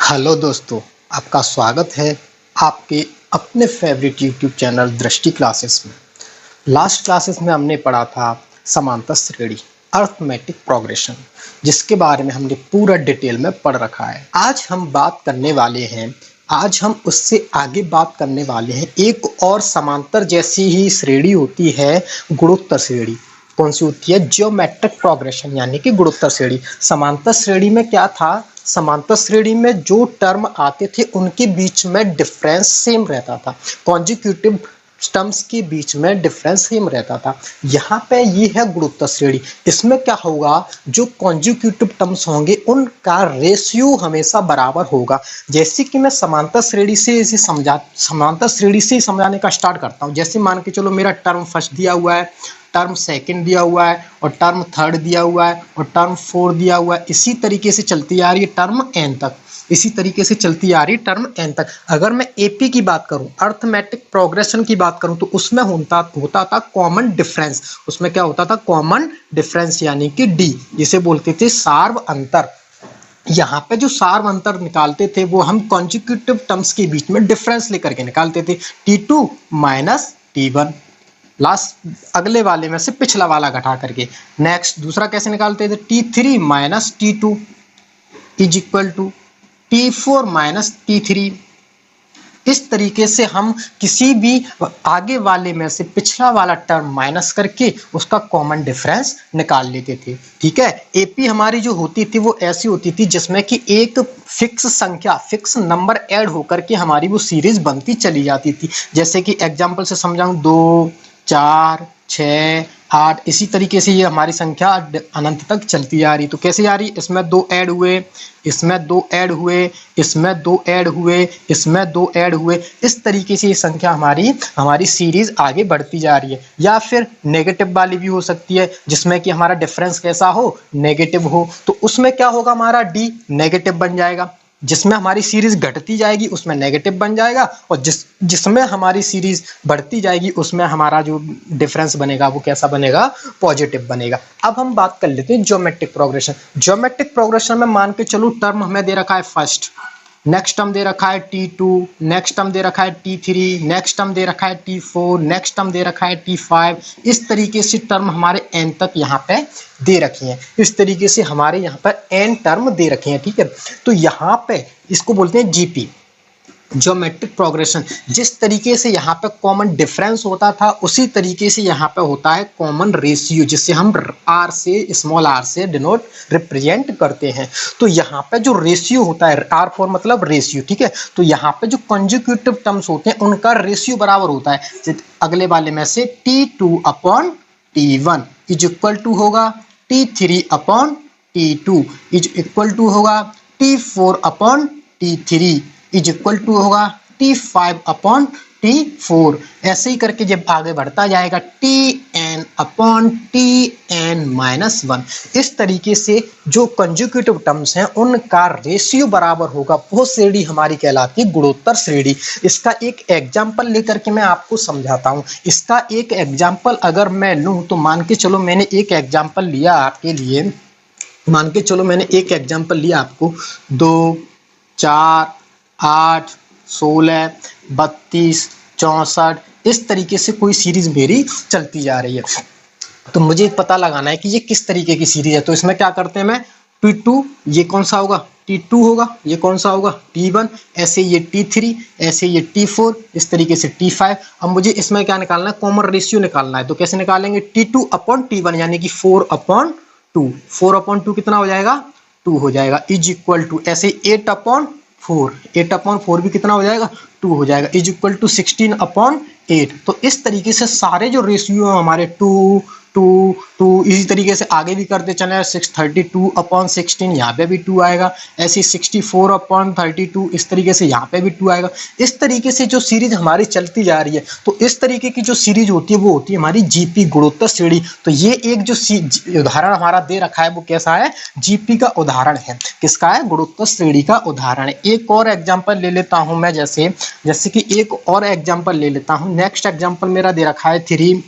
Hello दोस्तों, आपका स्वागत है आपके अपने फेवरेट यूट्यूब चैनल दृष्टि क्लासेस में। लास्ट क्लासेस में हमने पढ़ा था समांतर श्रेणी अर्थमेटिक प्रोग्रेशन, जिसके बारे में हमने पूरा डिटेल में पढ़ रखा है। आज हम बात करने वाले हैं, आज हम उससे आगे बात करने वाले हैं। एक और समांतर जैसी ही श्रेणी होती है गुणोत्तर श्रेणी। कौन सी होती है? ज्योमेट्रिक प्रोग्रेशन, यानी कि गुणोत्तर श्रेणी। समांतर श्रेणी में क्या था? समांतर श्रेणी में जो टर्म आते थे उनके बीच में डिफरेंस सेम रहता था। कॉन्जिक्यूटिव टर्म्स के बीच में डिफरेंस सेम रहता था। यहाँ पे ये है गुणोत्तर श्रेणी। इसमें क्या होगा? जो कॉन्जिक्यूटिव टर्म्स होंगे उनका रेशियो हमेशा बराबर होगा। जैसे कि मैं समांतर श्रेणी से इसे समझाने का स्टार्ट करता हूँ। जैसे मान के चलो मेरा टर्म फर्स्ट दिया हुआ है, टर्म सेकंड दिया हुआ है और टर्म थर्ड दिया हुआ है और टर्म फोर्थ दिया हुआ है। इसी तरीके से चलती आ रही है टर्म एन तक, इसी तरीके से चलती आ रही है टर्म एन तक। अगर मैं एपी की बात करूं, अर्थमेटिक प्रोग्रेशन की बात करूं, तो उसमें होता था कॉमन डिफरेंस। उसमें क्या होता था? कॉमन डिफरेंस, यानी कि डी, जिसे बोलते थे सार्व अंतर। यहाँ पे जो सार्व अंतर निकालते थे वो हम कॉन्जिक्यूटिव टर्म्स के बीच में डिफरेंस लेकर के निकालते थे। T2 माइनस T1, लास्ट अगले वाले में से पिछला वाला घटा करके। नेक्स्ट दूसरा कैसे निकालते थे? T3 minus T2 is equal to T4 minus T3। इस तरीके से हम किसी भी आगे वाले में से पिछला वाला टर्म माइनस करके उसका कॉमन डिफरेंस निकाल लेते थे। ठीक है। एपी हमारी जो होती थी वो ऐसी होती थी जिसमें कि एक फिक्स संख्या, फिक्स नंबर ऐड होकर के हमारी वो सीरीज बनती चली जाती थी। जैसे कि एग्जांपल से समझाऊं, 2, 4, 6, 8, इसी तरीके से ये हमारी संख्या अनंत तक चलती आ रही। तो कैसे आ रही? इसमें 2 ऐड हुए, इसमें 2 ऐड हुए, इसमें 2 ऐड हुए, इसमें 2 ऐड हुए। इस तरीके से ये संख्या हमारी सीरीज आगे बढ़ती जा रही है। या फिर नेगेटिव वाली भी हो सकती है, जिसमें कि हमारा डिफरेंस कैसा हो? नेगेटिव हो। तो उसमें क्या होगा? हमारा डी नेगेटिव बन जाएगा। जिसमें हमारी सीरीज घटती जाएगी उसमें नेगेटिव बन जाएगा, और जिसमें हमारी सीरीज बढ़ती जाएगी उसमें हमारा जो डिफरेंस बनेगा वो कैसा बनेगा? पॉजिटिव बनेगा। अब हम बात कर लेते हैं ज्योमेट्रिक प्रोग्रेशन। ज्योमेट्रिक प्रोग्रेशन में मान के चलो टर्म हमें दे रखा है फर्स्ट, नेक्स्ट टर्म दे रखा है T2, नेक्स्ट टर्म दे रखा है T3, नेक्स्ट टर्म दे रखा है T4, नेक्स्ट टर्म दे रखा है T5। इस तरीके से टर्म हमारे n तक यहाँ पे दे रखी हैं। इस तरीके से हमारे यहाँ पर n टर्म दे रखे हैं। ठीक है। तो यहाँ पे इसको बोलते हैं जीपी, ज्योमेट्रिक प्रोग्रेशन। जिस तरीके से यहाँ पे कॉमन डिफरेंस होता था उसी तरीके से यहाँ पे होता है कॉमन रेशियो, जिसे हम r से, स्मॉल r से डिनोट रिप्रेजेंट करते हैं। तो यहाँ पे जो रेशियो होता है, R4 मतलब रेशियो। ठीक है। तो यहाँ पे जो कंसेक्यूटिव टर्म्स होते हैं उनका रेशियो बराबर होता है अगले वाले में से T2 upon T1 is equal to होगा T3 upon T2 is equal to होगा T4 upon T3 is equal to होगा T5 अपॉन T4। ऐसे ही करके जब आगे बढ़ता जाएगा Tn अपॉन Tn माइनस 1। इस तरीके से जो कंसेक्यूटिव टर्म्स हैं उनका रेशियो बराबर होगा। वो श्रेणी हमारी कहलाती है गुणोत्तर श्रेणी। इसका एक एग्जाम्पल लेकर के मैं आपको समझाता हूँ। इसका एक एग्जाम्पल अगर मैं लूँ तो मान के चलो मैंने एक एग्जाम्पल लिया आपके लिए, मान के चलो मैंने एक एग्जाम्पल लिया आपको, 2, 4, 8, 16, 32, 64, इस तरीके से कोई सीरीज मेरी चलती जा रही है। तो मुझे पता लगाना है कि ये किस तरीके की सीरीज है। तो इसमें क्या करते हैं, मैं T2, ये कौन सा होगा? T2 होगा। ये कौन सा होगा? T1। ऐसे ये T3, ऐसे ये T4, इस तरीके से T5। अब मुझे इसमें क्या निकालना है? कॉमन रेशियो निकालना है। तो कैसे निकालेंगे? T2 अपॉन T1 यानी कि 4 अपॉन 2। 4 अपॉन 2 कितना हो जाएगा? 2 हो जाएगा इज इक्वल टू ऐसे 8 अपॉन 4, 8 अपॉन 4 भी कितना हो जाएगा? 2 हो जाएगा इज इक्वल टू 16 अपॉन 8। तो इस तरीके से सारे जो रेशियो है हमारे 2, 2, 2, इसी तरीके से आगे भी करते चले। 632 अपॉन 16, यहाँ पे भी 2 आएगा। ऐसे 64 अपॉन 32, इस तरीके से यहाँ पे भी 2 आएगा। इस तरीके से जो सीरीज हमारी चलती जा रही है, तो इस तरीके की जो सीरीज होती है वो होती है हमारी जीपी, गुणोत्तर श्रेणी। तो ये एक जो उदाहरण हमारा दे रखा है वो कैसा है? जीपी का उदाहरण है। किसका है? गुणोत्तर श्रेणी का उदाहरण है। एक और एग्जाम्पल ले लेता हूं मैं, जैसे कि एक और एग्जाम्पल ले लेता हूं। नेक्स्ट एग्जाम्पल मेरा दे रखा है 3,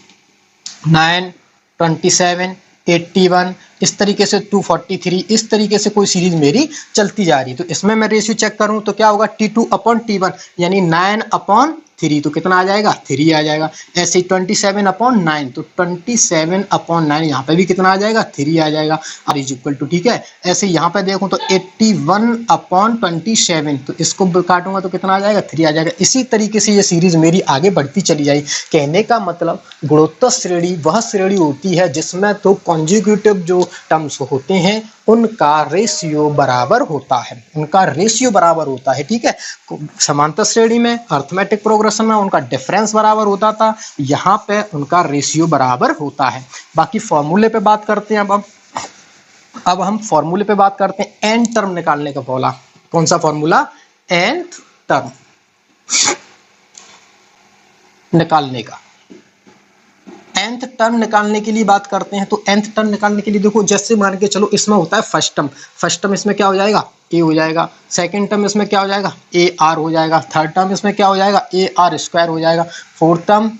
9, 27, 81, इस तरीके से 243, इस तरीके से कोई सीरीज मेरी चलती जा रही है। तो इसमें मैं रेशियो चेक करूं तो क्या होगा, T2/T1 यानी 9/3, तो कितना आ जाएगा, 3 आ जाएगा। ऐसे 27/9, तो 27/9 यहाँ पे भी कितना आ जाएगा, 3 आ जाएगा, और इज इक्वल टू, ठीक है। ऐसे यहाँ पे देखो तो 81/27, तो इसको काटूंगा तो कितना आ जाएगा, 3 आ जाएगा। इसी तरीके से ये सीरीज मेरी आगे बढ़ती चली जाएगी। कहने का मतलब गुणोत्तर श्रेणी वह श्रेणी होती है जिसमें तो कॉन्जिक्यूटिव जो टर्म्स होते हैं उनका रेशियो बराबर होता है, उनका रेशियो बराबर होता है, ठीक है। समांतर श्रेणी में अर्थमेटिक प्रोग्रेशन में उनका डिफरेंस बराबर होता था, यहाँ पे उनका रेशियो बराबर होता है। बाकी फॉर्मूले पे बात करते हैं। अब हम फॉर्मूले पे बात करते हैं, एन टर्म निकालने का फॉर्मूला। कौन सा फॉर्मूला, एनथ टर्म निकालने का। nth टर्म निकालने के लिए बात करते हैं। तो nth टर्म निकालने के लिए देखो, जैसे मान के चलो इसमें होता है फर्स्ट टर्म, फर्स्ट टर्म इसमें क्या हो जाएगा, a हो जाएगा। सेकंड टर्म इसमें क्या हो जाएगा, ar हो जाएगा। थर्ड टर्म इसमें क्या हो जाएगा, ar² हो जाएगा। Fourth term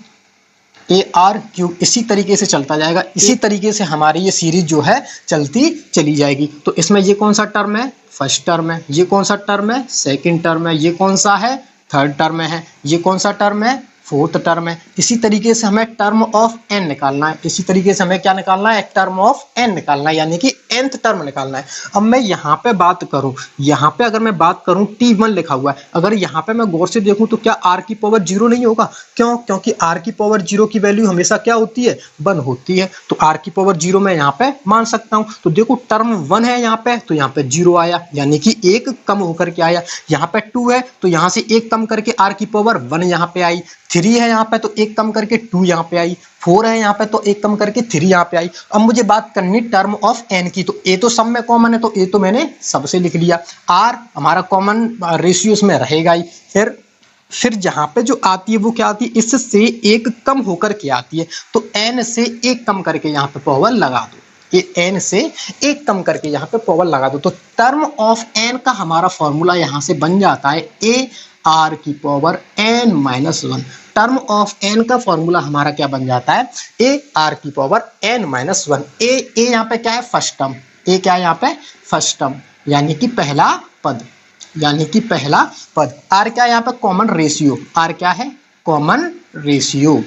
ar³। इसी तरीके से चलता जाएगा। इसी तरीके से हमारी ये सीरीज जो है चलती चली जाएगी। तो इसमें ये कौन सा टर्म है, फर्स्ट टर्म है। ये कौन सा टर्म है, सेकंड टर्म है। ये कौन सा है, थर्ड टर्म है। ये कौन सा टर्म है, फोर्थ टर्म है। इसी तरीके से हमें टर्म ऑफ n निकालना है। इसी तरीके से हमें क्या निकालना है, टर्म ऑफ n निकालना है, यानी कि nth टर्म निकालना है। अब मैं यहाँ पे बात करूँ, यहाँ पे अगर मैं बात करूँ T1 लिखा हुआ है, अगर यहाँ पे मैं गौर से देखूँ तो क्या r⁻0 नहीं होगा, क्यों, क्योंकि r⁻0 की वैल्यू हमेशा क्या होती है, 1 होती है। तो r⁻0 मैं यहाँ पे मान सकता हूँ। तो देखो टर्म 1 है यहाँ पे, तो यहाँ पे 0 आया, यानी कि 1 कम होकर के आया। यहाँ पे 2 है तो यहाँ से 1 कम करके r⁻1 यहाँ पे आई। 3 है यहाँ पे तो 1 कम करके 2 यहाँ पे आई। 4 है यहाँ पे तो 1 कम करके 3 यहाँ पे आई। अब मुझे बात करनी टर्म ऑफ n की। तो a तो सब में कॉमन है, तो a तो मैंने सबसे लिख लिया। r हमारा कॉमन रेशियोज में रहेगा ही। फिर जहां पे जो आती है वो क्या आती है, इससे 1 कम होकर के आती है। तो n से 1 कम करके यहाँ पे पावर लगा दो, ये n से 1 कम करके यहाँ पे पावर लगा दो। तो टर्म ऑफ n का हमारा फॉर्मूला यहाँ से बन जाता है ar⁻n-1। टर्म ऑफ n का फॉर्मूला हमारा क्या बन जाता है, ar⁻n-1। a यहाँ पे क्या है, फर्स्ट टर्म। a क्या है यहाँ पे, फर्स्ट टर्म, यानी कि पहला पद, यानी कि पहला पद। r क्या है यहाँ पे, कॉमन रेशियो। r क्या है, कॉमन रेशियो।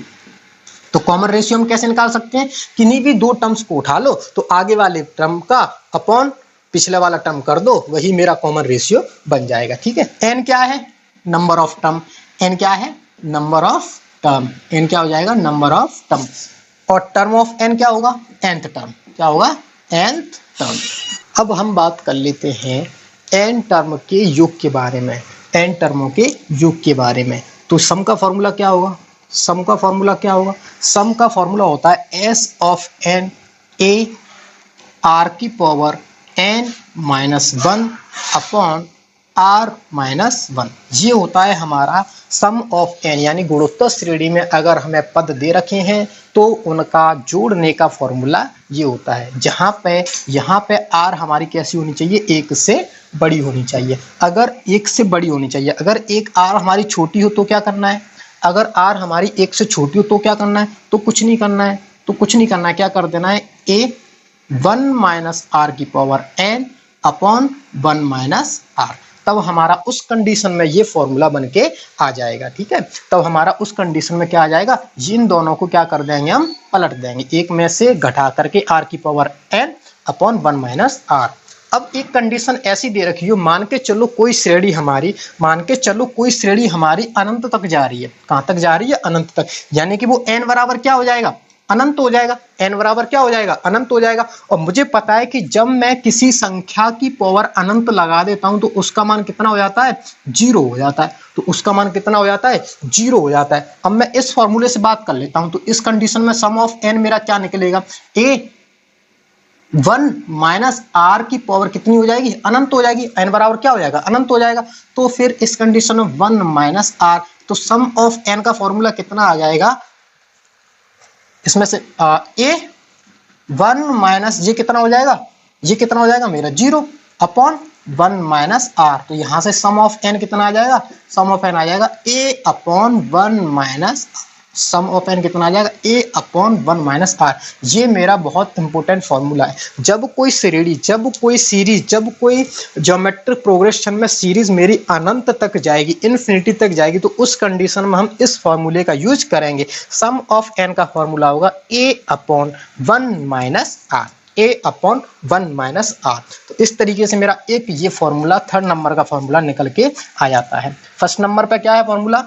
तो कॉमन रेशियो हम कैसे निकाल सकते हैं, किन्हीं भी 2 टर्म्स को उठा लो तो आगे वाले टर्म का अपॉन पिछले वाला टर्म कर दो, वही मेरा कॉमन रेशियो बन जाएगा, ठीक है। n क्या है, नंबर ऑफ टर्म। n क्या है, नंबर ऑफ टर्म। n क्या हो जाएगा, नंबर ऑफ टर्म। और टर्म ऑफ n क्या होगा, nth टर्म। क्या होगा, nth टर्म। अब हम बात कर लेते हैं n टर्म के योग के बारे में, n टर्मों के योग के बारे में। तो सम का फॉर्मूला क्या होगा, सम का फॉर्मूला क्या होगा, सम का फॉर्मूला होता है s of n a r⁻n-1 upon r-1। ये होता है हमारा सम ऑफ n, यानी गुणोत्तर श्रेणी में अगर हमें पद दे रखे हैं तो उनका जोड़ने का फॉर्मूला ये होता है। यहाँ पे r हमारी कैसी होनी चाहिए, 1 से बड़ी होनी चाहिए। अगर 1 से बड़ी होनी चाहिए, अगर एक r हमारी छोटी हो तो क्या करना है, अगर r हमारी 1 से छोटी हो तो क्या करना है, तो कुछ नहीं करना है, तो कुछ नहीं करना है। क्या कर देना है, a1-r⁻n अपॉन 1-r। तब हमारा उस कंडीशन में ये फॉर्मूला बन के आ जाएगा, ठीक है। तब हमारा उस कंडीशन में क्या आ जाएगा, इन दोनों को क्या कर देंगे, हम पलट देंगे, एक में से घटा करके r⁻n अपॉन 1-r। अब एक कंडीशन ऐसी दे रखी हो, मान के चलो कोई श्रेणी हमारी अनंत तक जा रही है। कहाँ तक जा रही है, अनंत तक, यानी कि वो n बराबर क्या हो जाएगा, अनंत हो जाएगा। n बराबर क्या हो जाएगा, अनंत हो जाएगा। और मुझे पता है कि जब मैं किसी संख्या की पावर अनंत लगा देता हूं तो उसका मान कितना हो जाता है, 0 हो जाता है। तो उसका मान कितना हो जाता है, 0 हो जाता है। अब मैं इस फॉर्मूले से बात कर लेता हूं, तो इस कंडीशन में सम ऑफ n मेरा क्या निकलेगा, a1-r की पावर कितनी हो जाएगी, अनंत हो जाएगी। n बराबर क्या हो जाएगा, अनंत हो जाएगा। तो फिर इस कंडीशन में 1-r, तो सम ऑफ n का फॉर्मूला कितना आ जाएगा, इसमें से a1- ये कितना हो जाएगा, ये कितना हो जाएगा मेरा 0 अपॉन 1-r। तो यहां से सम ऑफ n कितना आ जाएगा, सम ऑफ n आ जाएगा a upon 1-r। Sum of n कितना आ जाएगा, ए अपॉन 1 माइनस आर। ये मेरा बहुत इंपॉर्टेंट फॉर्मूला है। जब कोई श्रेणी, जब कोई सीरीज, जब कोई ज्योमेट्रिक प्रोग्रेशन में सीरीज मेरी अनंत तक जाएगी, इन्फिनिटी तक जाएगी, तो उस कंडीशन में हम इस फॉर्मूले का यूज करेंगे। सम ऑफ एन का फॉर्मूला होगा a upon 1 minus r, a upon 1 minus r. तो इस तरीके से मेरा एक ये फॉर्मूला, थर्ड नंबर का फॉर्मूला निकल के आ जाता है। फर्स्ट नंबर पे क्या है फॉर्मूला,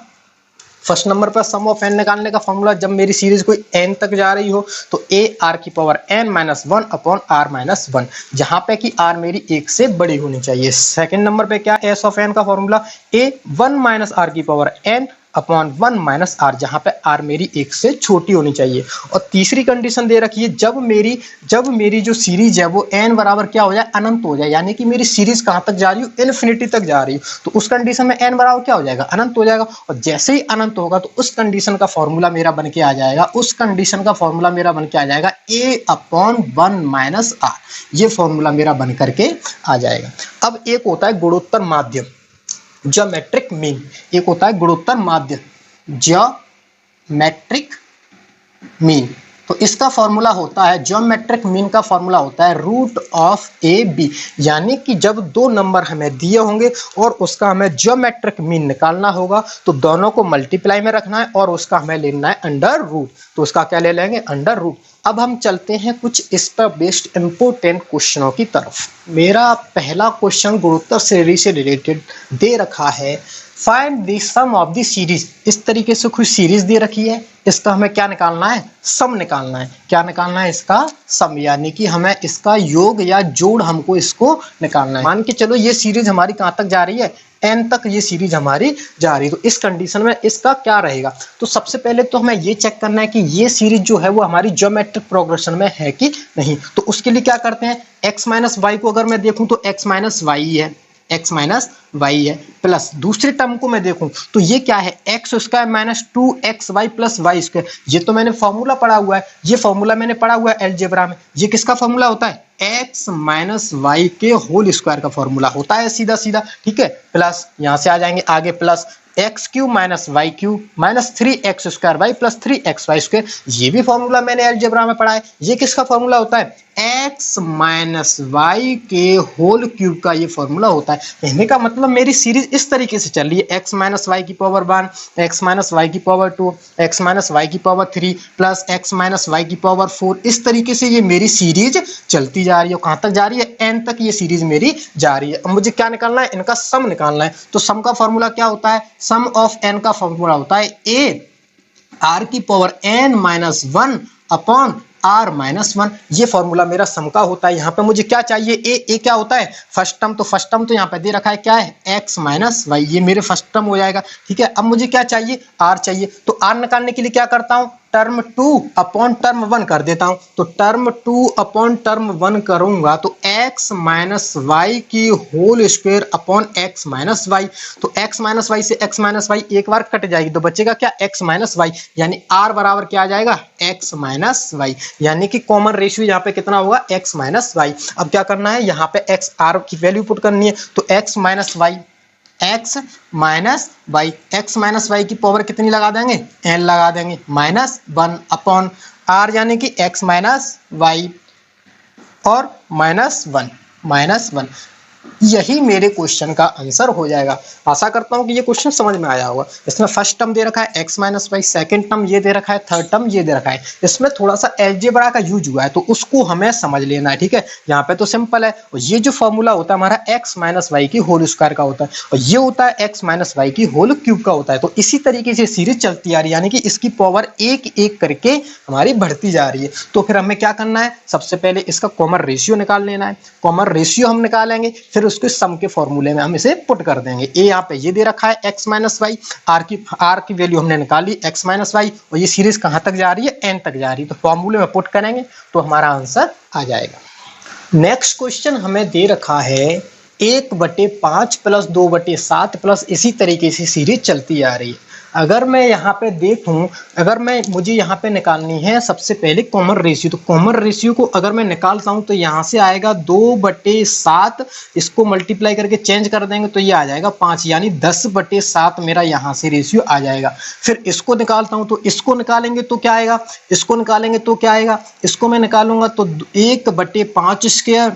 फर्स्ट नंबर पर सम ऑफ एन निकालने का फॉर्मूला, जब मेरी सीरीज कोई एन तक जा रही हो तो ए आर की power n minus 1 upon r minus 1, जहां पे कि आर मेरी 1 से बड़ी होनी चाहिए। सेकंड नंबर पे क्या, एस ऑफ एन का फॉर्मूला, ए 1 माइनस आर की power n upon 1 minus r, जहां पे आर मेरी 1 से छोटी होनी चाहिए। और तीसरी कंडीशन दे रखी है, जब मेरी जो सीरीज है वो एन बराबर क्या हो जाए, अनंत हो जाए, यानी कि मेरी सीरीज कहां तक जा रही हो, इन्फिनिटी तक जा रही हो, तो उस कंडीशन में एन बराबर क्या हो जाएगा, अनंत हो जाएगा। और जैसे ही अनंत होगा तो उस कंडीशन का फॉर्मूला मेरा बन के आ जाएगा, उस कंडीशन का फॉर्मूला मेरा बन के आ जाएगा ए अपॉन 1 माइनस आर। ये फॉर्मूला मेरा बन करके आ जाएगा। अब एक होता है गुणोत्तर माध्य, ज्योमेट्रिक मीन, एक होता है गुणोत्तर माध्य, ज्योमेट्रिक मीन। तो इसका फॉर्मूला होता है, ज्योमेट्रिक मीन का फॉर्मूला होता है रूट ऑफ ए बी, यानी कि जब दो नंबर हमें दिए होंगे और उसका हमें ज्योमेट्रिक मीन निकालना होगा तो दोनों को मल्टीप्लाई में रखना है और उसका हमें लेना है अंडर रूट। तो उसका क्या ले लेंगे, अंडर रूट। अब हम चलते हैं कुछ इस पर बेस्ड इंपोर्टेंट क्वेश्चनों की तरफ। मेरा पहला क्वेश्चन गुणोत्तर श्रेणी से रिलेटेड दे रखा है, find the sum of the series. इस तरीके से कुछ सीरीज दे रखी है, इसका हमें क्या निकालना है, सम निकालना है। क्या निकालना है, इसका सम, यानी कि हमें इसका योग या जोड़ हमको इसको निकालना है। मान के चलो ये सीरीज हमारी कहाँ तक जा रही है, एन तक ये सीरीज हमारी जा रही है। तो इस कंडीशन में इसका क्या रहेगा, तो सबसे पहले तो हमें ये चेक करना है कि ये सीरीज जो है वो हमारी ज्योमेट्रिक प्रोग्रेशन में है कि नहीं। तो उसके लिए क्या करते हैं, x माइनस वाई को अगर मैं देखूं तो x माइनस वाई है, x माइनस वाई है, प्लस दूसरे टर्म को मैं देखूं तो ये क्या है, x square minus 2xy plus y square. ये तो मैंने फॉर्मूला पढ़ा हुआ है, ये फॉर्मूला मैंने पढ़ा हुआ है अलजेब्रा में। ये किसका फॉर्मूला होता है, x माइनस वाई के होल स्क्वायर का फॉर्मूला होता है, सीधा सीधा, ठीक है। प्लस यहां से आ जाएंगे आगे, plus x cube minus y cube minus 3x square y plus 3xy square. ये भी फॉर्मूला मैंने अलजेब्रा में पढ़ा है। ये किसका फॉर्मूला होता है, x माइनस वाई के होल क्यूब का ये फॉर्मूला होता है। कहने का मतलब मेरी सीरीज इस तरीके से चल रही है, x माइनस वाई की पावर 1, x माइनस वाई की पावर 2, x माइनस वाई की power 3 plus x minus y की पावर 4। इस तरीके से ये मेरी सीरीज चलती जा रही है। कहां तक जा रही है, n तक ये सीरीज मेरी जा रही है। अब मुझे क्या निकालना है, इनका सम निकालना है। तो सम का फॉर्मूला क्या होता है, सम ऑफ n का फॉर्मूला होता है ए आर की power n minus 1 upon r minus 1। ये फॉर्मूला मेरा सम का होता है। यहाँ पे मुझे क्या चाहिए, ए क्या होता है, फर्स्ट टर्म। तो फर्स्ट टर्म तो यहाँ पे दे रखा है, क्या है, x माइनस वाई, ये मेरे फर्स्ट टर्म हो जाएगा, ठीक है। अब मुझे क्या चाहिए, r चाहिए। तो r निकालने के लिए क्या करता हूँ, टर्म 2 अपॉन टर्म 1 कर देता हूं। तो टर्म 2 अपॉन टर्म 1 करूंगा तो x माइनस वाई की whole square upon x minus y. तो x माइनस वाई से x माइनस वाई एक बार कट जाएगी तो बचेगा क्या, x माइनस वाई, यानी r बराबर क्या आ जाएगा, x माइनस वाई, यानी कि कॉमन रेशियो यहाँ पे कितना होगा, x माइनस वाई। अब क्या करना है, यहाँ पे x r की वैल्यू पुट करनी है। तो x minus y, x minus y, x minus y की पावर कितनी लगा देंगे, n लगा देंगे, माइनस 1 अपॉन r, यानी कि x माइनस वाई और माइनस 1। यही मेरे क्वेश्चन का आंसर हो जाएगा। आशा करता हूं कि ये क्वेश्चन समझ में आया होगा। इसमें फर्स्ट टर्म दे रखा है x minus y, second term ये दे रखा है, थर्ड टर्म ये दे रखा है। इसमें थोड़ा सा अलजेब्रा का यूज हुआ है तो उसको हमें समझ लेना है, ठीक है। यहाँ पे तो सिंपल है, और ये जो फॉर्मूला होता है हमारा x माइनस वाई की होल स्क्वायर का होता है, और ये होता है x माइनस वाई की होल क्यूब का होता है। तो इसी तरीके से सीरीज चलती आ रही है, यानी कि इसकी पावर एक एक करके हमारी बढ़ती जा रही है। तो फिर हमें क्या करना है, सबसे पहले इसका कॉमन रेशियो निकाल लेना है। कॉमन रेशियो हम निकालेंगे, फिर उसके सम के फॉर्मूले में हम इसे पुट कर देंगे। ए यहाँ पे ये दे रखा है x माइनस वाई, आर की वैल्यू हमने निकाली x माइनस वाई, और ये सीरीज कहां तक जा रही है, n तक जा रही है। तो फॉर्मूले में पुट करेंगे तो हमारा आंसर आ जाएगा। नेक्स्ट क्वेश्चन हमें दे रखा है 1/5 प्लस 2/7 प्लस इसी तरीके से सीरीज चलती आ रही है। अगर मैं यहाँ पे देखूं, अगर मुझे यहाँ पे निकालनी है सबसे पहले कॉमन रेशियो, तो कॉमन रेशियो को अगर मैं निकालता हूँ तो यहाँ से आएगा 2/7, इसको मल्टीप्लाई करके चेंज कर देंगे तो ये आ जाएगा 5, यानी 10/7 मेरा यहाँ से रेशियो आ जाएगा। फिर इसको निकालता हूँ तो इसको निकालेंगे तो क्या आएगा, इसको निकालेंगे तो क्या आएगा, इसको मैं निकालूंगा तो 1/5 स्क्वायर,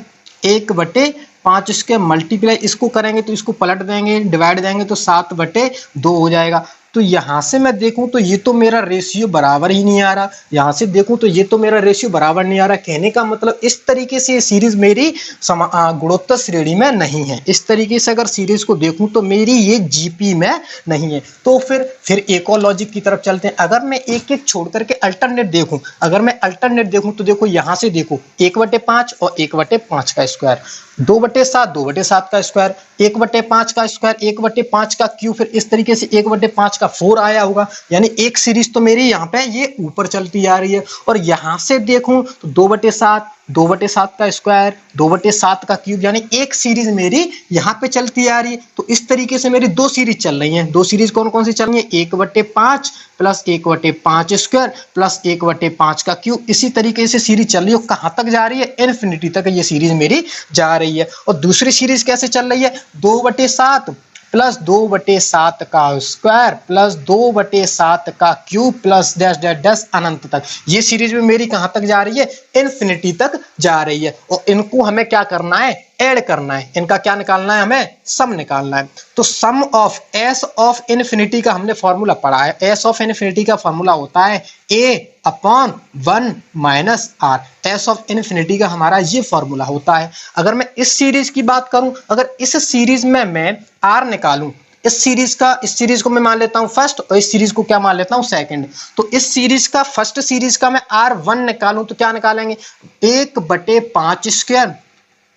1/5 स्क्वायर मल्टीप्लाई इसको करेंगे तो इसको पलट देंगे, डिवाइड देंगे तो 7/2 हो जाएगा। तो यहाँ से मैं देखूं तो ये तो मेरा रेशियो बराबर ही नहीं आ रहा, यहाँ से देखूं तो ये तो मेरा रेशियो बराबर नहीं आ रहा। कहने का मतलब इस तरीके से ये सीरीज मेरी गुणोत्तर श्रेणी में नहीं है। इस तरीके से अगर सीरीज को देखूं तो मेरी ये जीपी में नहीं है। तो फिर एक और लॉजिक की तरफ चलते हैं। अगर मैं एक एक छोड़ करके अल्टरनेट देखूं, अगर मैं अल्टरनेट देखूं तो देखो यहाँ से देखो 1/5 और 1/5 का स्क्वायर, 2/7, 2/7 का स्क्वायर, 1/5 का स्क्वायर, 1/5 का क्यूब, फिर इस तरीके से 1/5 का 4 आया होगा। यानी एक सीरीज तो मेरी यहाँ पे ये ऊपर चलती आ रही है। और यहाँ से देखूं तो 2/7, 2/7 का स्क्वायर, 2/7 का क्यूब, यानी एक सीरीज मेरी यहाँ पे चलती आ रही है। तो इस तरीके से मेरी दो सीरीज चल रही हैं। दो सीरीज कौन कौन सी चल रही है, 1/5 प्लस 1/5 स्क्वायर प्लस 1/5 का क्यूब। इसी तरीके से सीरीज चल रही है। कहाँ तक जा रही है, इन्फिनिटी तक ये सीरीज मेरी जा रही है। और दूसरी सीरीज कैसे चल रही है, 2/7 प्लस 2/7 का स्क्वायर प्लस 2/7 का cube plus dash dash dash अनंत तक। ये सीरीज में मेरी कहां तक जा रही है, इन्फिनिटी तक जा रही है। और इनको हमें क्या करना है, ऐड करना है। इनका क्या निकालना है, हमें सम निकालना है। तो sum of S of infinity का हमने फॉर्मूला पढ़ा है। एस ऑफ इन्फिनिटी का फॉर्मूला होता है a/1 minus r. S of infinity का हमारा ये फॉर्मूला होता है। अगर मैं इस सीरीज की बात करूं, अगर इस सीरीज में मैं आर निकालूं, इस सीरीज को मैं मान लेता हूं फर्स्ट और इस सीरीज को क्या मान लेता हूं सेकंड। तो इस सीरीज का फर्स्ट सीरीज का मैं R1 निकालूं तो क्या निकालेंगे, 1/5 स्क्वायर,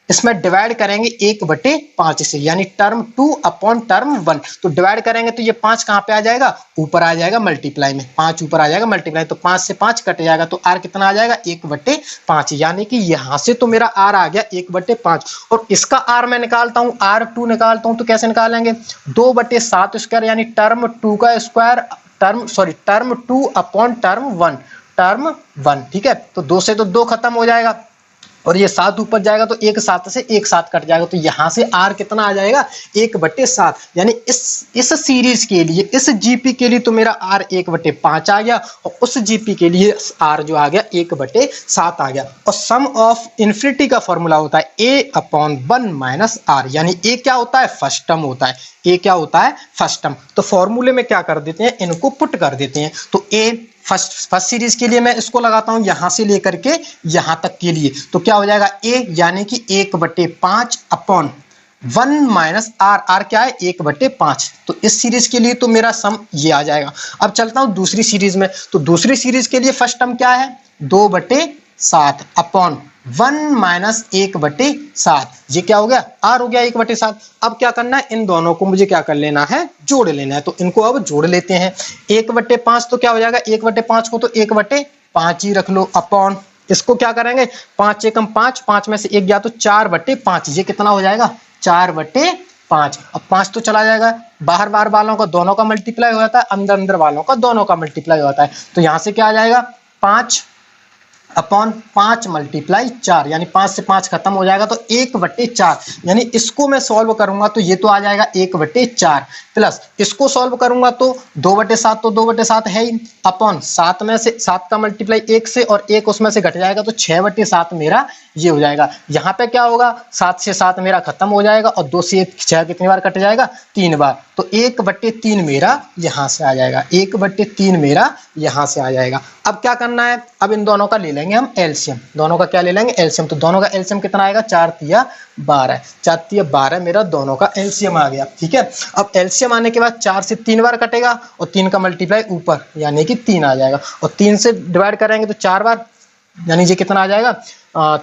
इसमें डिवाइड करेंगे 1/5 से, यानी टर्म 2 अपॉन टर्म 1। तो डिवाइड करेंगे तो ये 5 कहां पे आ जाएगा, ऊपर आ जाएगा मल्टीप्लाई में, 5 ऊपर आ जाएगा मल्टीप्लाई। तो 5 से 5 कट जाएगा तो r कितना आ जाएगा, 1/5। यानी कि यहां से तो मेरा r आ गया 1/5। और इसका r मैं निकालता हूं, R2 निकालता हूं तो कैसे निकालेंगे, 2/7 स्क्वायर, यानी टर्म 2 का स्क्वायर, टर्म 2 अपॉन टर्म 1, ठीक है। तो 2 से तो 2 खत्म हो जाएगा और ये 7 ऊपर जाएगा तो 1 7 से 1 7 कट जाएगा। तो यहां से r कितना आ जाएगा, 1/7। यानी इस सीरीज के लिए, इस जीपी के लिए तो मेरा r 1/5 आ गया और उस जीपी के लिए r जो आ गया 1/7 आ गया। और सम ऑफ इन्फिनिटी का फॉर्मूला होता है a/1 माइनस r, यानी a क्या होता है, फर्स्ट टर्म होता है। a क्या होता है, फर्स्ट टर्म। तो फॉर्मूले में क्या कर देते हैं, इनको पुट कर देते हैं। तो a फर्स्ट सीरीज के लिए मैं इसको लगाता हूं यहां से लेकर के यहां तक के लिए, तो क्या हो जाएगा a, यानी कि 1/5 अपॉन 1 माइनस r क्या है, 1/5। तो इस सीरीज के लिए तो मेरा सम ये आ जाएगा। अब चलता हूं दूसरी सीरीज में। तो दूसरी सीरीज के लिए फर्स्ट टर्म क्या है, 2/7 अपॉन 1 माइनस 1/7। ये क्या हो गया, r हो गया 1/7। अब क्या करना है, इन दोनों को मुझे क्या कर लेना है, जोड़ लेना है। तो इनको अब जोड़ लेते हैं। 1/5 तो क्या हो जाएगा, 1/5 को तो 1/5 ही रख लो, अपॉन इसको क्या करेंगे, 5 एकम 5, 5 में से 1 गया तो 4/5। ये कितना हो जाएगा, 4/5। अब 5 तो चला जाएगा, बाहर बाहर वालों का दोनों का मल्टीप्लाई हो जाता है, अंदर अंदर वालों का दोनों का मल्टीप्लाई हो जाता है। तो यहां से क्या आ जाएगा, 5 अपॉन 5 मल्टीप्लाई 4, यानी 5 से 5 खत्म हो जाएगा तो 1/4। यानी इसको मैं सॉल्व करूंगा तो ये तो आ जाएगा 1/4, प्लस इसको सॉल्व करूंगा तो 2/7 तो 2/7 है ही, अपॉन 7 में से 7 का मल्टीप्लाई 1 से और 1 उसमें से घट जाएगा तो 6/7 मेरा ये हो जाएगा। यहाँ पे क्या होगा, 7 से 7 मेरा खत्म हो जाएगा और 2 से 6 कितनी बार कट जाएगा, 3 बार। तो 1/3 मेरा यहाँ से आ जाएगा, 1/3 मेरा यहाँ से आ जाएगा। अब क्या करना है, अब इन दोनों का ले लेंगे हम एलसीएम। दोनों का क्या ले लेंगे, एलसीएम। तो दोनों का एलसीएम कितना आएगा, 4 तिया 12, 4 तिया 12 मेरा दोनों का एलसीएम आ गया, ठीक है। अब एलसीएम आने के बाद 4 से 3 बार कटेगा और 3 का मल्टीप्लाई ऊपर, यानी कि 3 आ जाएगा। और 3 से डिवाइड करेंगे तो 4 बार, यानी ये कितना आ जाएगा,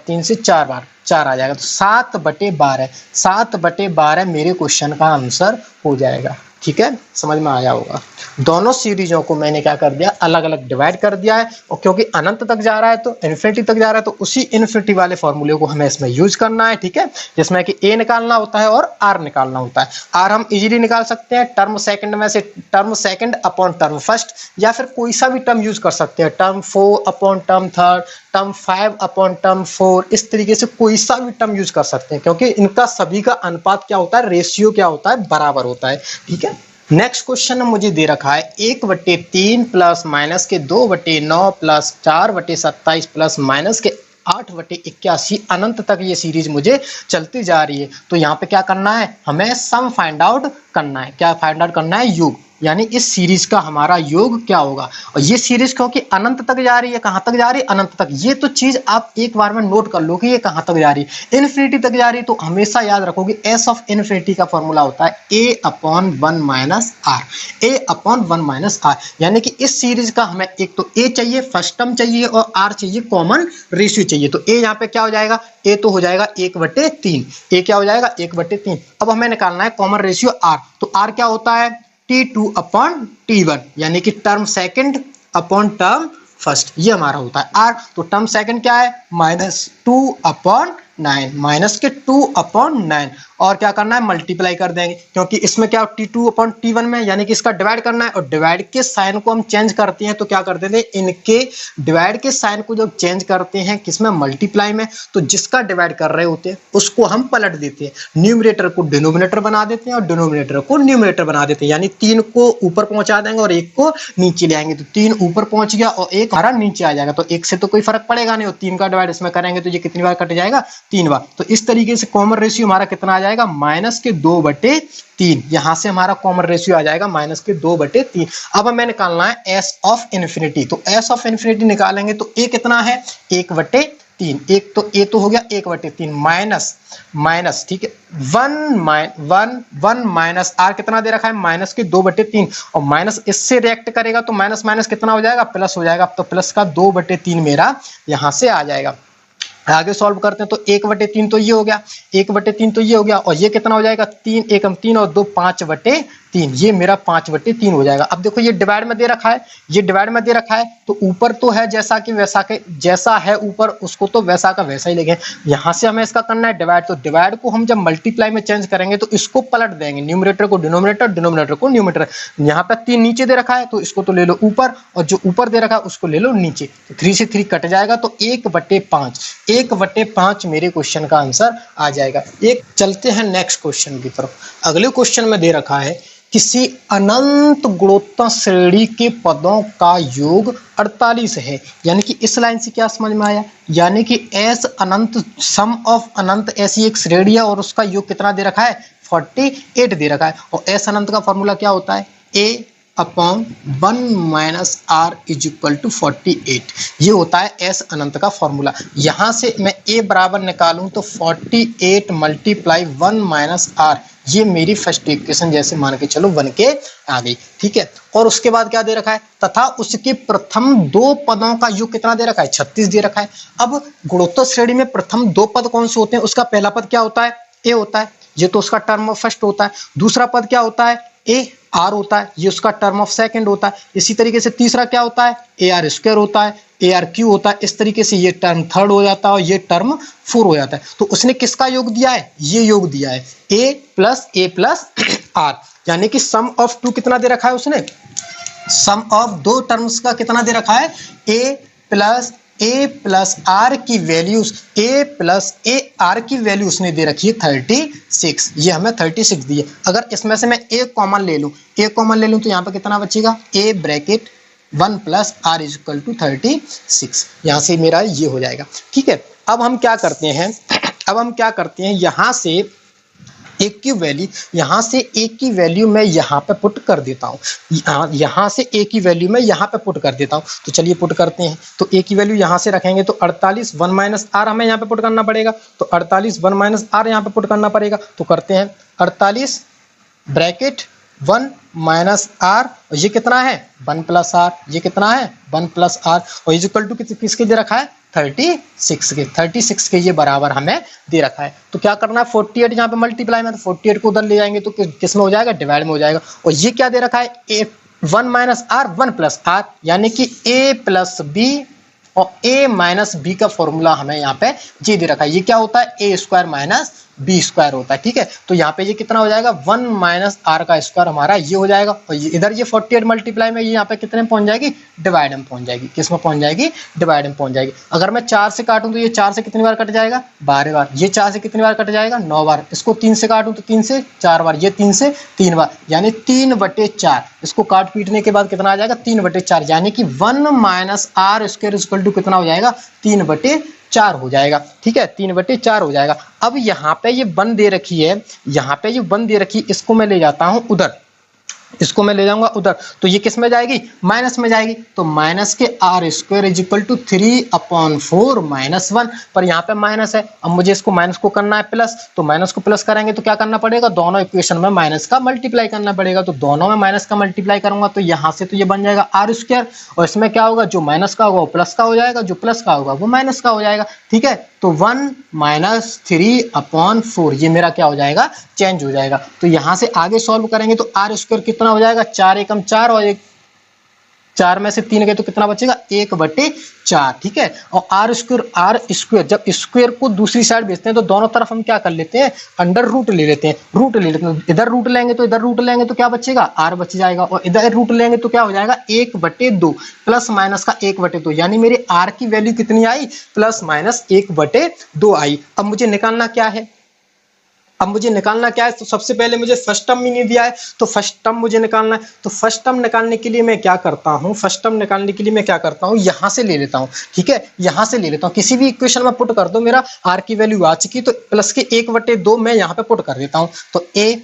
3 से 4 बार 4 आ जाएगा। तो 7/12, 7/12 मेरे क्वेश्चन का आंसर हो जाएगा। ठीक है, समझ में आया होगा। दोनों सीरीजों को मैंने क्या कर दिया, अलग अलग डिवाइड कर दिया है, और क्योंकि अनंत तक जा रहा है तो इन्फिनिटी तक जा रहा है, तो उसी इन्फिनिटी वाले फॉर्मूले को हमें इसमें यूज करना है। ठीक है, जिसमें कि ए निकालना होता है और आर निकालना होता है। आर हम इजीली निकाल सकते हैं टर्म सेकंड में से, term second upon term first, या फिर कोई सा भी टर्म यूज कर सकते हैं, term 4 upon term third, term 5 upon term 4, इस तरीके से कोई सा भी टर्म यूज कर सकते हैं, क्योंकि इनका सभी का अनुपात क्या होता है, रेशियो क्या होता है, बराबर होता है। ठीक है, नेक्स्ट क्वेश्चन मुझे दे रखा है 1/3 प्लस माइनस के 2/9 प्लस 4/27 प्लस माइनस के 8/81 अनंत तक ये सीरीज मुझे चलती जा रही है। तो यहाँ पे क्या करना है, हमें सम फाइंड आउट करना है। क्या फाइंड आउट करना है, योग, यानी इस सीरीज का हमारा योग क्या होगा। और ये सीरीज क्योंकि अनंत तक जा रही है, कहां तक जा रही है, अनंत तक। ये तो चीज आप एक बार में नोट कर लो कि ये कहां तक जा रही है, इन्फिनिटी तक जा रही है। तो हमेशा याद रखोगे एस ऑफ इन्फिनिटी का फॉर्मूला होता है a/1 minus are, a/1 minus are. यानी कि इस सीरीज का हमें एक तो a चाहिए, फर्स्ट टर्म चाहिए, और r चाहिए, कॉमन रेशियो चाहिए। तो a यहाँ पे क्या हो जाएगा, a तो हो जाएगा 1/3, a क्या हो जाएगा 1/3। अब हमें निकालना है कॉमन रेशियो r। तो r क्या होता है, T2 अपॉन T1, यानी कि term second upon term first, ये हमारा होता है R। तो टर्म सेकंड क्या है, -2/9, माइनस के 2/9, और क्या करना है, मल्टीप्लाई कर देंगे, क्योंकि इसमें क्या T2 अपॉन T1 में, यानी कि इसका डिवाइड करना है। और डिवाइड के साइन को हम चेंज करते हैं तो क्या कर देते हैं, इनके डिवाइड के साइन को जब चेंज करते हैं किसमें, मल्टीप्लाई में, तो जिसका डिवाइड कर रहे होते हैं उसको हम पलट देते हैं, न्यूमरेटर को डिनोमिनेटर बना देते हैं और डिनोमिनेटर को न्यूमरेटर बना देते हैं। यानी 3 को ऊपर पहुंचा देंगे और 1 को नीचे ले आएंगे। तो 3 ऊपर पहुंच गया और 1 हमारा नीचे आ जाएगा। तो 1 से तो कोई फर्क पड़ेगा नहीं, और 3 का डिवाइड इसमें करेंगे तो ये कितनी बार कट जाएगा, 3 बार। तो इस तरीके से कॉमन रेशियो हमारा कितना आ जाएगा, -2/3। यहां से हमारा कॉमन रेशियो आ जाएगा -2/3। अब हमें निकालना है एस ऑफ इन्फिनिटी। तो एस ऑफ इन्फिनिटी निकालेंगे तो ए कितना है, 1/3। एक तो हो गया 1/3 माइनस, ठीक है, 1 माइनस आर कितना दे रखा है, -2/3, और माइनस इससे रिएक्ट करेगा तो माइनस माइनस कितना हो जाएगा, प्लस हो जाएगा। तो प्लस का 2/3 मेरा यहां से आ जाएगा। आगे सॉल्व करते हैं तो 1/3 तो ये हो गया, 1/3 तो ये हो गया, और ये कितना हो जाएगा, 3 एकम 3 और 2 5/3, ये मेरा 5/3 हो जाएगा। अब देखो ये डिवाइड में दे रखा है, ये डिवाइड में दे रखा है, तो ऊपर तो है जैसा कि वैसा के जैसा है ऊपर, उसको तो वैसा का वैसा ही लेंगे। यहाँ से हमें इसका करना है डिवाइड, तो डिवाइड को हम जब मल्टीप्लाई में चेंज करेंगे तो इसको पलट देंगे, न्यूमरेटर को डिनोमिनेटर, डिनोमिनेटर को न्यूमरेटर। यहाँ पे 3 नीचे दे रखा है तो इसको तो ले लो ऊपर, और जो ऊपर दे रखा है उसको ले लो नीचे। तो 3 से 3 कट जाएगा, तो 1/5 मेरे क्वेश्चन का आंसर आ जाएगा। एक चलते हैं नेक्स्ट क्वेश्चन की तरफ। अगले क्वेश्चन में दे रखा है किसी अनंत गुणोत्तर श्रेणी के पदों का योग 48 है। यानी कि इस लाइन से क्या समझ में आया, यानी कि एस अनंत, सम ऑफ अनंत ऐसी एक श्रेणी है और उसका योग कितना दे रखा है, 48 दे रखा है। और एस अनंत का फॉर्मूला क्या होता है, a/1 minus r is equal to 48, ये होता है एस अनंत का फॉर्मूला। यहां से मैं a बराबर निकालूं तो 48 मल्टीप्लाई 1 माइनस आर, ये मेरी फर्स्ट इक्वेशन जैसे मान के चलो बन के आ गई। ठीक है, और उसके बाद क्या दे रखा है, तथा उसके प्रथम 2 पदों का योग कितना दे रखा है, 36 दे रखा है। अब गुणोत्तर श्रेणी में प्रथम 2 पद कौन से होते हैं, उसका पहला पद क्या होता है, ए होता है, ये तो उसका टर्म ऑफ फर्स्ट होता है। दूसरा पद क्या होता है, ए आर होता है, ये उसका टर्म ऑफ सेकंड होता है। इसी तरीके से तीसरा क्या होता है, ए आर स्क्वायर होता है, ए आर क्यू होता है। इस तरीके से ये टर्म थर्ड हो जाता है और ये टर्म 4 हो जाता है। तो उसने किसका योग दिया है, ये योग दिया है a प्लस आर, यानी कि सम ऑफ 2 कितना दे रखा है उसने, सम ऑफ 2 टर्म्स का कितना दे रखा है, a प्लस आर की values, a plus A r की वैल्यू उसने दे रखी है 36, ये हमें 36 दी है। अगर इसमें से मैं a कॉमन ले लूं, तो यहाँ पे कितना बचेगा, a bracket 1 plus r is equal to 36, यहाँ से मेरा ये हो जाएगा। ठीक है, अब हम क्या करते हैं, यहाँ से एक की वैल्यू, यहाँ से एक की वैल्यू मैं यहाँ पे पुट कर देता हूँ, यहाँ से एक की वैल्यू मैं यहाँ पे पुट कर देता हूँ। तो चलिए पुट करते हैं। तो एक की वैल्यू यहाँ से रखेंगे तो 48 1 माइनस आर हमें यहाँ पे पुट करना पड़ेगा, तो 48 1 माइनस आर यहाँ पे पुट करना पड़ेगा। तो करते हैं 48 ब्रैकेट 1 माइनस आर, ये कितना है 1 प्लस आर, ये कितना है 1 प्लस आर, और इज इक्वल टू किसके दे रखा है 36 के ये बराबर हमें दे रखा है। तो क्या करना है, 48 यहाँ पे मल्टीप्लाई में, तो 48 को उधर ले जाएंगे तो किस में हो जाएगा, डिवाइड में हो जाएगा। और ये क्या दे रखा है, ए 1 माइनस आर 1 प्लस आर, यानी कि ए प्लस बी और ए माइनस बी का फॉर्मूला हमें यहाँ पे जी दे रखा है। ये क्या होता है, ए स्क्वायर माइनस बी स्क्वायर होता है। ठीक है, तो यहाँ पे ये कितना हो जाएगा, 1 माइनस आर का स्क्वायर हमारा ये हो जाएगा। और इधर ये 48 मल्टीप्लाई में ये यहाँ पे कितने में पहुंच जाएगी, डिवाइड में पहुंच जाएगी। किस में पहुंच जाएगी, डिवाइड में पहुंच जाएगी। अगर मैं 4 से काटूं तो ये 4 से कितनी बार कट जाएगा, 12 बार। ये 4 से कितनी बार कट जाएगा, 9 बार। इसको 3 से काटूं तो 3 से 4 बार, ये 3 से 3 बार, यानी 3/4। इसको काट पीटने के बाद कितना आ जाएगा, 3/4, यानी कि 1 minus r square equal to कितना हो जाएगा, 3/4 हो जाएगा। ठीक है, 3/4 हो जाएगा। अब यहाँ पे ये 1 दे रखी है, यहाँ पे ये 1 दे रखी, इसको मैं ले जाता हूँ उधर, इसको मैं ले जाऊंगा उधर, तो ये किस में जाएगी, माइनस में जाएगी। तो माइनस के r square is equal to 3/4 minus 1, पर यहाँ पे माइनस है। अब मुझे इसको माइनस को करना है प्लस, तो माइनस को प्लस करेंगे तो क्या करना पड़ेगा, दोनों इक्वेशन में माइनस का मल्टीप्लाई करना पड़ेगा। तो दोनों में माइनस का मल्टीप्लाई करूंगा तो यहाँ से तो ये बन जाएगा आर स्क्वायर, और इसमें क्या होगा, जो माइनस का होगा वो प्लस का हो जाएगा, जो प्लस का होगा वो माइनस का हो जाएगा। ठीक है, तो 1 माइनस 3/4 ये मेरा क्या हो जाएगा, चेंज हो जाएगा। तो यहाँ से आगे सॉल्व करेंगे तो आर स्क्वायर कितना हो जाएगा, 4 एकम 4, और 4 में से 3 गए तो कितना बचेगा, 1/4। ठीक है, और आर स्क्वायर जब स्क्वायर को दूसरी साइड भेजते हैं तो दोनों तरफ हम क्या कर लेते हैं, अंडर रूट ले लेते हैं, रूट ले लेते हैं। इधर रूट लेंगे तो इधर रूट लेंगे तो क्या बचेगा, आर बच जाएगा, और इधर रूट लेंगे तो क्या हो जाएगा, 1/2, प्लस माइनस का 1/2, यानी मेरे आर की वैल्यू कितनी आई, प्लस माइनस 1/2 आई। अब मुझे निकालना क्या है, तो सबसे पहले मुझे फर्स्ट टर्म ही नहीं दिया है, तो फर्स्ट टर्म मुझे निकालना है। तो फर्स्ट टर्म निकालने के लिए मैं क्या करता हूँ, यहाँ से ले लेता हूँ। ठीक है, यहाँ से ले लेता हूँ, किसी भी इक्वेशन में पुट कर दो, मेरा आर की वैल्यू आ चुकी, तो प्लस के 1/2 मैं यहाँ पे पुट कर देता हूँ। तो a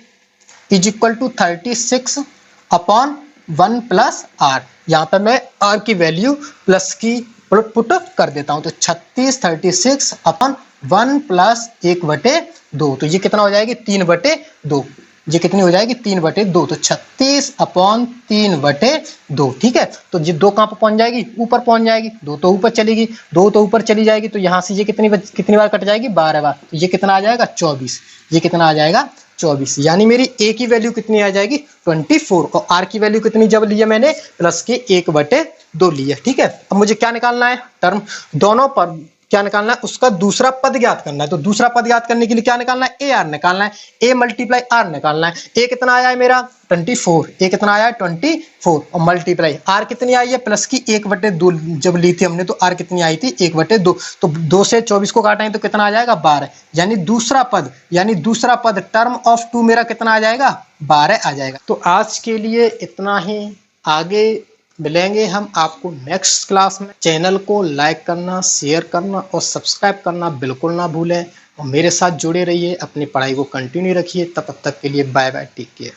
is equal to 36/1 plus r, यहाँ पे मैं आर की वैल्यू प्लस की पुट कर देता हूँ। तो 36/1 प्लस 1/2, तो ये कितना हो जाएगी, 3/2। ये कितनी हो जाएगी, 3/2, तो 36/3/2। ठीक है, तो ये 2 कहाँ पर पहुंच जाएगी, ऊपर पहुंच जाएगी, 2 तो ऊपर चलेगी, 2 तो ऊपर चली जाएगी, तो यहाँ से ये कितनी बार कट जाएगी, 12 बार। तो ये कितना आ जाएगा, 24। ये कितना आ जाएगा, 24, यानी मेरी ए की वैल्यू कितनी आ जाएगी, 24, और आर की वैल्यू कितनी जब लिया मैंने, प्लस के 1/2 लिया। ठीक है, अब मुझे क्या निकालना है, टर्म, दोनों पर क्या निकालना है, उसका दूसरा पद ज्ञात करना है। तो दूसरा पद ज्ञात करने के लिए क्या निकालना है, ए आर निकालना है, ए मल्टीप्लाई आर निकालना है। ए कितना आया है मेरा, 24, ए कितना आया है, 24, और मल्टीप्लाई आर कितनी आई है, प्लस की 1/2 जब ली थी हमने, तो आर कितनी आई थी, 1/2, तो 2 से 24 को काटेंगे तो कितना आ जाएगा, 12, यानी दूसरा पद टर्म ऑफ 2 मेरा कितना आ जाएगा, 12 आ जाएगा। तो आज के लिए इतना ही, आगे मिलेंगे हम आपको नेक्स्ट क्लास में। चैनल को लाइक करना, शेयर करना और सब्सक्राइब करना बिल्कुल ना भूलें, और मेरे साथ जुड़े रहिए, अपनी पढ़ाई को कंटिन्यू रखिए। तब तक के लिए बाय बाय, टेक केयर।